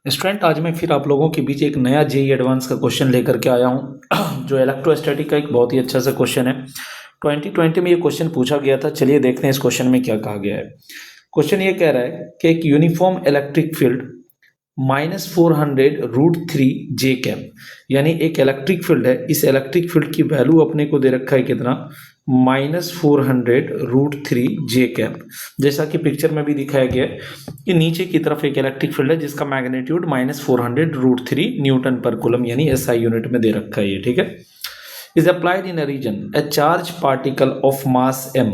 Student, आज मैं फिर आप लोगों के बीच एक नया जेई एडवांस का क्वेश्चन लेकर के आया हूँ जो इलेक्ट्रोस्टैटिक का एक बहुत ही अच्छा सा क्वेश्चन है। 2020 में ये क्वेश्चन पूछा गया था। चलिए देखते हैं इस क्वेश्चन में क्या कहा गया है। क्वेश्चन ये कह रहा है कि एक यूनिफॉर्म इलेक्ट्रिक फील्ड -400√3 जे कैप, यानी एक इलेक्ट्रिक फील्ड है। इस इलेक्ट्रिक फील्ड की वैल्यू अपने को दे रखा है कितना, -400√3 जे कैप। जैसा कि पिक्चर में भी दिखाया गया है कि नीचे की तरफ एक इलेक्ट्रिक फील्ड है जिसका मैग्नीट्यूड -400√3 न्यूटन पर कूलम यानी एसआई यूनिट में दे रखा है ये, ठीक है। Is applied in a region a charge particle of mass m।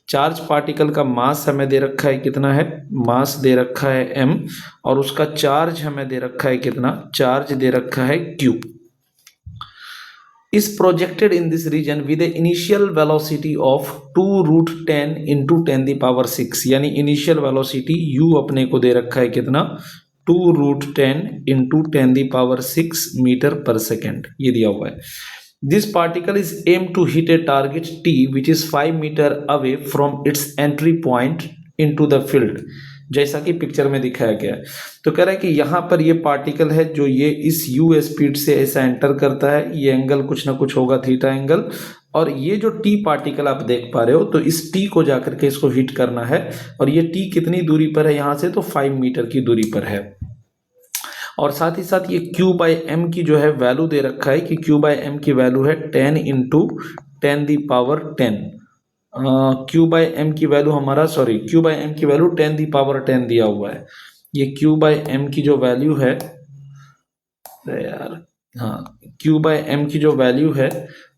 Charge particle का मास हमें दे रखा है कितना है, मास दे रखा है m, और उसका चार्ज हमें दे रखा है कितना, चार्ज दे रखा है q। is projected in this region with a initial velocity of 2√10 into 10 the power 6, यानी इनिशियल वेलोसिटी u अपने को दे रखा है कितना, 2√10 into 10 the power 6 मीटर पर सेकेंड, ये दिया हुआ है। This particle is aimed to hit a target T which is 5 meter away from its entry point into the field, जैसा कि पिक्चर में दिखाया गया है। तो कह रहा है कि यहाँ पर ये पार्टिकल है जो ये इस u स्पीड से ऐसा एंटर करता है। ये एंगल कुछ ना कुछ होगा, थीटा एंगल, और ये जो t पार्टिकल आप देख पा रहे हो, तो इस t को जाकर के इसको हिट करना है। और ये t कितनी दूरी पर है यहाँ से, तो 5 मीटर की दूरी पर है। और साथ ही साथ ये q/m की जो है वैल्यू दे रखा है कि q/m की वैल्यू है 10 × 10⁻10। q/m की वैल्यू हमारा, सॉरी, q/m की वैल्यू 10⁻10 दिया हुआ है। ये q/m की जो वैल्यू है यार, हाँ, q/m की जो वैल्यू है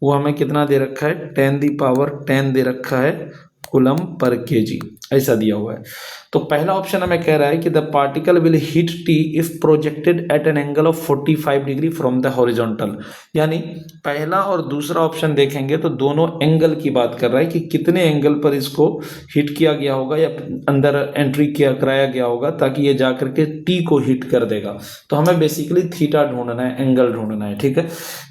वो हमें कितना दे रखा है, 10⁻10 दे रखा है कूलम पर केजी, ऐसा दिया हुआ है। तो पहला ऑप्शन हमें कह रहा है कि the particle will hit T if projected at an angle of 45 degree from the horizontal. यानी पहला और दूसरा ऑप्शन देखेंगे तो दोनों एंगल की बात कर रहा है कि कितने एंगल पर इसको हिट किया गया होगा या अंदर एंट्री कराया गया होगा ताकि ये जाकर के टी को हिट कर देगा। तो हमें बेसिकली थीटा ढूंढना है, एंगल ढूंढना है, ठीक है।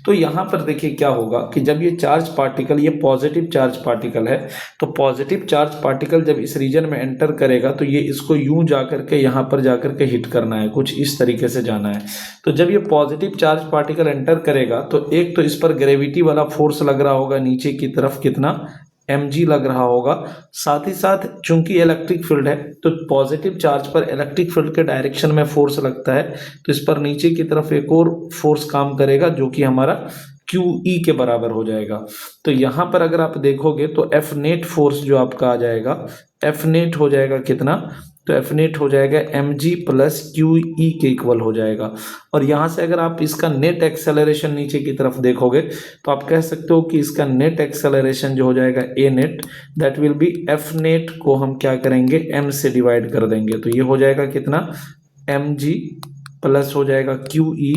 तो यहाँ पर देखिए क्या होगा कि जब ये चार्ज पार्टिकल, ये पॉजिटिव चार्ज पार्टिकल है, तो पॉजिटिव चार्ज पार्टिकल जब इस रीजन में एंटर करेगा तो ये इसको यूं जाकर के यहाँ पर जाकर के हिट करना है, कुछ इस तरीके से जाना है। तो जब ये पॉजिटिव चार्ज पार्टिकल एंटर करेगा तो एक तो इस पर ग्रेविटी वाला फोर्स लग रहा होगा नीचे की तरफ, कितना, mg लग रहा होगा। साथ ही साथ चूंकि इलेक्ट्रिक फील्ड है तो पॉजिटिव चार्ज पर इलेक्ट्रिक फील्ड के डायरेक्शन में फोर्स लगता है, तो इस पर नीचे की तरफ एक और फोर्स काम करेगा जो कि हमारा QE के बराबर हो जाएगा। तो यहाँ पर अगर आप देखोगे तो F नेट फोर्स जो आपका आ जाएगा, F नेट हो जाएगा कितना, तो F नेट हो जाएगा mg + QE के इक्वल हो जाएगा। और यहाँ से अगर आप इसका नेट एक्सेलरेशन नीचे की तरफ देखोगे तो आप कह सकते हो कि इसका नेट एक्सेलरेशन जो हो जाएगा A net, that will be F net को हम क्या करेंगे, m से डिवाइड कर देंगे। तो ये हो जाएगा कितना, mg प्लस हो जाएगा QE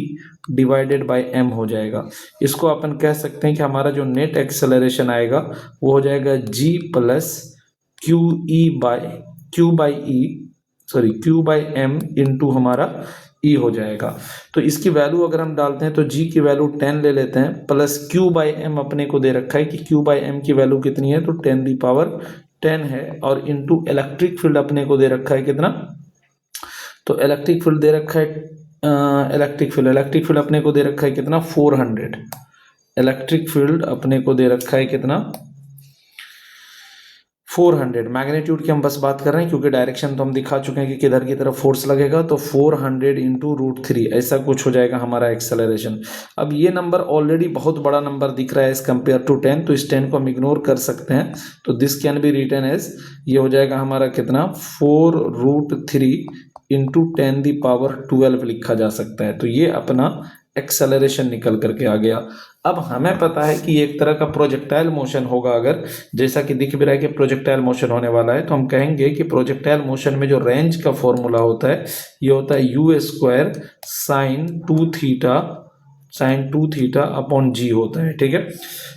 डिवाइडेड बाय m हो जाएगा। इसको अपन कह सकते हैं कि हमारा जो नेट एक्सेलरेशन आएगा वो हो जाएगा g + Q/m इंटू हमारा e हो जाएगा। तो इसकी वैल्यू अगर हम डालते हैं तो g की वैल्यू 10 ले लेते हैं, प्लस Q/m अपने को दे रखा है कि Q/m की वैल्यू कितनी है, तो 10⁻10 है, और इंटू इलेक्ट्रिक फील्ड अपने को दे रखा है कितना, तो इलेक्ट्रिक फील्ड दे रखा है, इलेक्ट्रिक फील्ड अपने को दे रखा है कितना, 400। इलेक्ट्रिक फील्ड अपने को दे रखा है कितना, 400। मैग्नीट्यूड की हम बस बात कर रहे हैं क्योंकि डायरेक्शन तो हम दिखा चुके हैं कि किधर की तरफ फोर्स लगेगा। तो 400 × √3 ऐसा कुछ हो जाएगा हमारा एक्सेलरेशन। अब ये नंबर ऑलरेडी बहुत बड़ा नंबर दिख रहा है एज कम्पेयर टू 10, तो इस 10 को हम इग्नोर कर सकते हैं। तो this can be written as, ये हो जाएगा हमारा कितना, 4√3 × 10⁻12 लिखा जा सकता है। तो ये अपना एक्सेलरेशन निकल करके आ गया। अब हमें पता है कि एक तरह का प्रोजेक्टाइल मोशन होगा, अगर जैसा कि दिख भी रहा है कि प्रोजेक्टाइल मोशन होने वाला है, तो हम कहेंगे कि प्रोजेक्टाइल मोशन में जो रेंज का फॉर्मूला होता है ये होता है u² sin 2θ अपॉन g होता है, ठीक है।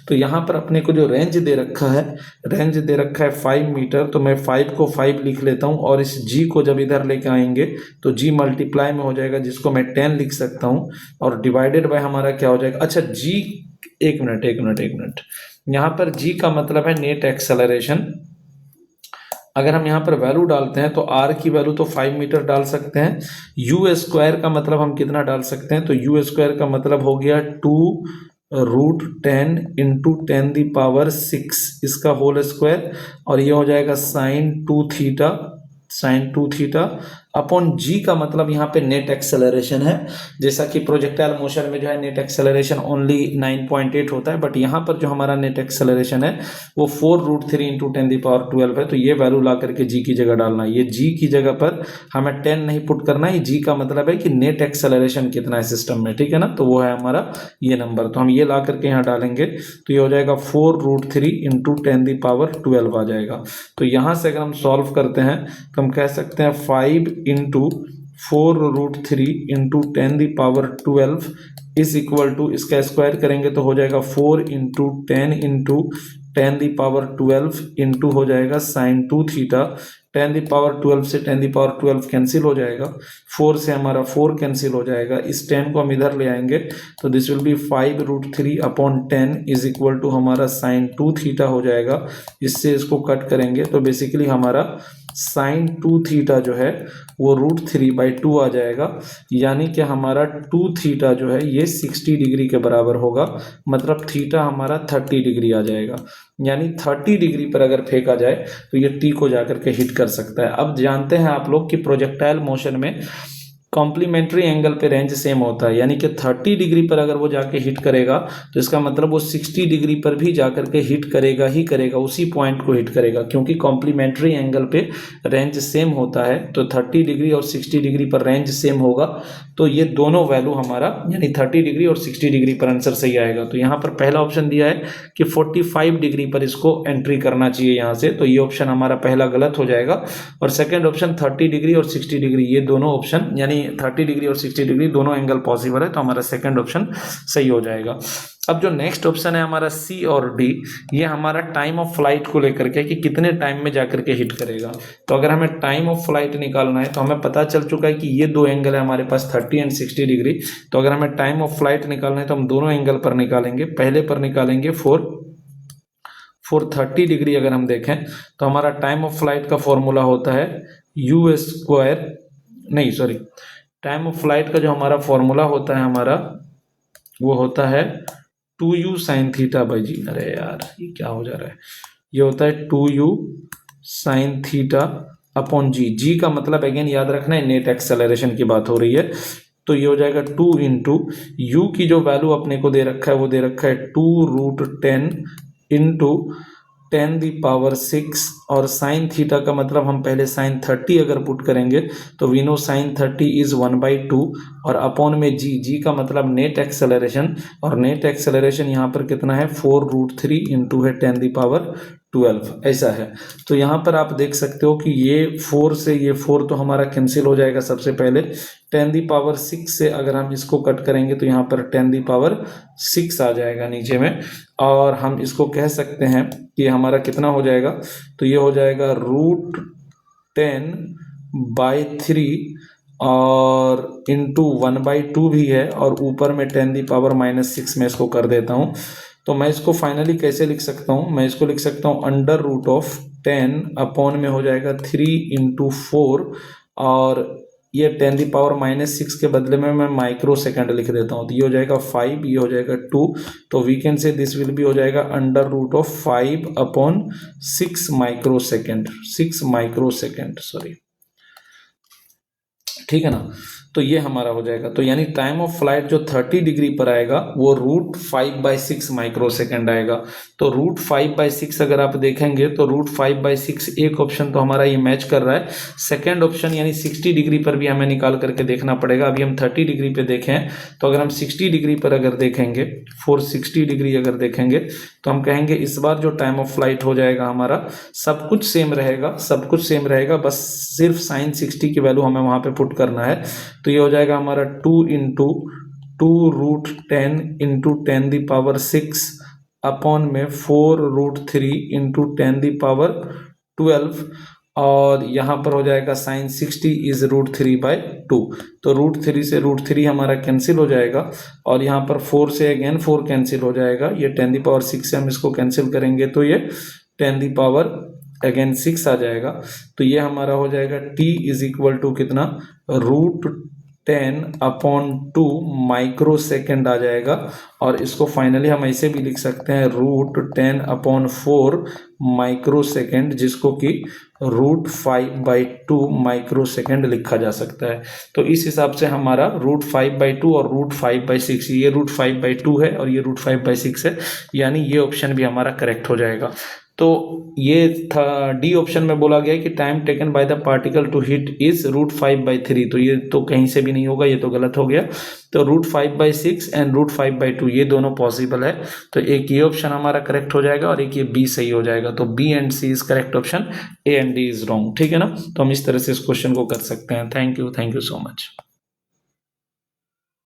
तो यहाँ पर अपने को जो रेंज दे रखा है, रेंज दे रखा है 5 मीटर, तो मैं 5 को 5 लिख लेता हूँ, और इस g को जब इधर लेके आएंगे तो g मल्टीप्लाई में हो जाएगा, जिसको मैं 10 लिख सकता हूँ, और डिवाइडेड बाय हमारा क्या हो जाएगा, अच्छा g, एक मिनट, यहाँ पर g का मतलब है नेट एक्सेलरेशन, अगर हम यहाँ पर वैल्यू डालते हैं तो r की वैल्यू तो 5 मीटर डाल सकते हैं। यू स्क्वायर का मतलब हम कितना डाल सकते हैं, तो यू स्क्वायर का मतलब हो गया 2√10 इंटू 10⁻6 इसका होल स्क्वायर, और ये हो जाएगा sin 2 थीटा अपॉन जी का मतलब यहाँ पे नेट एक्सेलरेशन है। जैसा कि प्रोजेक्टाइल मोशन में जो है नेट एक्सेलरेशन ओनली 9.8 होता है, बट यहाँ पर जो हमारा नेट एक्सेलरेशन है वो 4√3 इंटू 10⁻12 है। तो ये वैल्यू ला करके जी की जगह डालना है। ये जी की जगह पर हमें 10 नहीं पुट करना है, जी का मतलब है कि नेट एक्सेलरेशन कितना है सिस्टम में, ठीक है ना। तो वो है हमारा ये नंबर, तो हम ये ला करके यहाँ डालेंगे तो ये हो जाएगा 4√3 इंटू 10⁻12 आ जाएगा। तो यहाँ से अगर हम सॉल्व करते हैं तो हम कह सकते हैं 5 into 4√3 into 10⁻12 is equal to, इसका स्क्वायर करेंगे तो हो जाएगा 4 इंटू 10 इंटू 10⁻12 इंटू हो जाएगा sin 2 थीटा। 10⁻12 से 10⁻12 कैंसिल हो जाएगा, 4 से हमारा 4 कैंसिल हो जाएगा, इस 10 को हम इधर ले आएंगे तो this will be 5√3 upon 10 is equal to हमारा sin 2 थीटा हो जाएगा। इससे इसको कट करेंगे तो बेसिकली हमारा sin 2 थीटा जो है वो √3/2 आ जाएगा, यानी कि हमारा 2 थीटा जो है ये 60 डिग्री के बराबर होगा, मतलब थीटा हमारा 30 डिग्री आ जाएगा। यानी 30 डिग्री पर अगर फेंका जाए तो ये टी को जाकर के हिट कर सकता है। अब जानते हैं आप लोग कि प्रोजेक्टाइल मोशन में कॉम्प्लीमेंट्री एंगल पे रेंज सेम होता है, यानी कि 30 डिग्री पर अगर वो जाके हिट करेगा तो इसका मतलब वो 60 डिग्री पर भी जाकर के हिट करेगा ही करेगा, उसी पॉइंट को हिट करेगा, क्योंकि कॉम्प्लीमेंट्री एंगल पे रेंज सेम होता है। तो 30 डिग्री और 60 डिग्री पर रेंज सेम होगा, तो ये दोनों वैल्यू हमारा यानी 30 डिग्री और 60 डिग्री पर आंसर सही आएगा। तो यहाँ पर पहला ऑप्शन दिया है कि 45 डिग्री पर इसको एंट्री करना चाहिए यहाँ से, तो ये ऑप्शन हमारा पहला गलत हो जाएगा। और सेकेंड ऑप्शन 30 डिग्री और 60 डिग्री, ये दोनों ऑप्शन यानी 30 डिग्री और 60 डिग्री दोनों एंगल पॉसिबल है, तो हमारा सेकंड ऑप्शन सही हो जाएगा। अब जो नेक्स्ट ऑप्शन है हमारा सी और डी, ये हमारा टाइम ऑफ फ्लाइट को लेकर के कि कितने टाइम में जाकर के हिट करेगा। तो अगर हमें टाइम ऑफ फ्लाइट निकालना है तो हमें पता चल चुका है कि ये दो एंगल है हमारे पास 30 एंड 60 डिग्री। तो अगर हमें टाइम ऑफ फ्लाइट निकालना है तो हम दोनों एंगल पर निकालेंगे। पहले पर निकालेंगे 430 डिग्री। अगर हम देखें तो हमारा टाइम ऑफ फ्लाइट का फॉर्मूला होता है यू स्क्वायर, नहीं सॉरी, टाइम ऑफ फ्लाइट का जो हमारा फॉर्मूला होता है हमारा वो होता है 2u sin थीटा बाई जी। अरे यार ये क्या हो जा रहा है, ये होता है 2u sin थीटा अपॉन जी। जी का मतलब अगेन याद रखना है नेट एक्सेलरेशन की बात हो रही है, तो ये हो जाएगा 2 इंटू यू की जो वैल्यू अपने को दे रखा है वो दे रखा है 2√10 इंटू 10⁻6 और साइन थीटा का मतलब हम पहले साइन 30 अगर पुट करेंगे तो वी नो साइन 30 इज 1/2 और अपॉन में जी, जी का मतलब नेट एक्सेलरेशन, और नेट एक्सेलरेशन यहाँ पर कितना है 4√3 इंटू है 10⁻12 ऐसा है। तो यहाँ पर आप देख सकते हो कि ये 4 से ये 4 तो हमारा कैंसिल हो जाएगा सबसे पहले। 10⁻6 से अगर हम इसको कट करेंगे तो यहाँ पर 10⁻6 आ जाएगा नीचे में, और हम इसको कह सकते हैं कि हमारा कितना हो जाएगा, तो ये हो जाएगा √10/3 और इंटू 1/2 भी है, और ऊपर में 10⁻6 में इसको कर देता हूँ। तो मैं इसको फाइनली कैसे लिख सकता हूँ, मैं इसको लिख सकता हूँ √10 अपॉन में हो जाएगा 3 इंटू 4, और ये 10⁻6 के बदले में मैं माइक्रो सेकंड लिख देता हूँ, तो ये हो जाएगा 5, ये हो जाएगा 2, तो we can say this will be हो जाएगा √5/6 microsecond, 6 microsecond sorry, ठीक है ना। तो ये हमारा हो जाएगा। तो यानी टाइम ऑफ फ्लाइट जो 30 डिग्री पर आएगा वो √5/6 माइक्रो सेकंड आएगा। तो √5/6 अगर आप देखेंगे तो √5/6 एक ऑप्शन तो हमारा ये मैच कर रहा है। सेकंड ऑप्शन यानी 60 डिग्री पर भी हमें निकाल करके देखना पड़ेगा। अभी हम 30 डिग्री पे देखें, तो अगर हम 60 डिग्री पर अगर देखेंगे 460 डिग्री अगर देखेंगे तो हम कहेंगे इस बार जो टाइम ऑफ फ्लाइट हो जाएगा हमारा सब कुछ सेम रहेगा, सब कुछ सेम रहेगा, बस सिर्फ साइन 60 की वैल्यू हमें वहाँ पे पुट करना है। तो ये हो जाएगा हमारा 2 इंटू 2√10 इंटू 10⁻6 अपॉन में 4√3 इंटू 10⁻12, और यहाँ पर हो जाएगा साइन 60 इज √3/2। तो √3 से √3 हमारा कैंसिल हो जाएगा, और यहाँ पर 4 से अगेन 4 कैंसिल हो जाएगा। ये 10⁻6 से हम इसको कैंसिल करेंगे तो ये अगेन 6 आ जाएगा, तो ये हमारा हो जाएगा t इज इक्वल टू कितना, √10/2 माइक्रो सेकेंड आ जाएगा। और इसको फाइनली हम ऐसे भी लिख सकते हैं √10/4 माइक्रो सेकेंड, जिसको कि √5/2 माइक्रो सेकेंड लिखा जा सकता है। तो इस हिसाब से हमारा √5/2 और √5/6, ये √5/2 है और ये √5/6 है, यानी ये ऑप्शन भी हमारा करेक्ट हो जाएगा। तो ये था डी ऑप्शन में बोला गया है कि time taken by the particle to hit is √5/3, तो ये तो कहीं से भी नहीं होगा, ये तो गलत हो गया। तो √5/6 एंड √5/2 ये दोनों पॉसिबल है, तो एक ये ऑप्शन हमारा करेक्ट हो जाएगा और एक ये बी सही हो जाएगा। तो B and C is correct option, A and D is wrong. ठीक है ना, तो हम इस तरह से इस क्वेश्चन को कर सकते हैं। Thank you so much.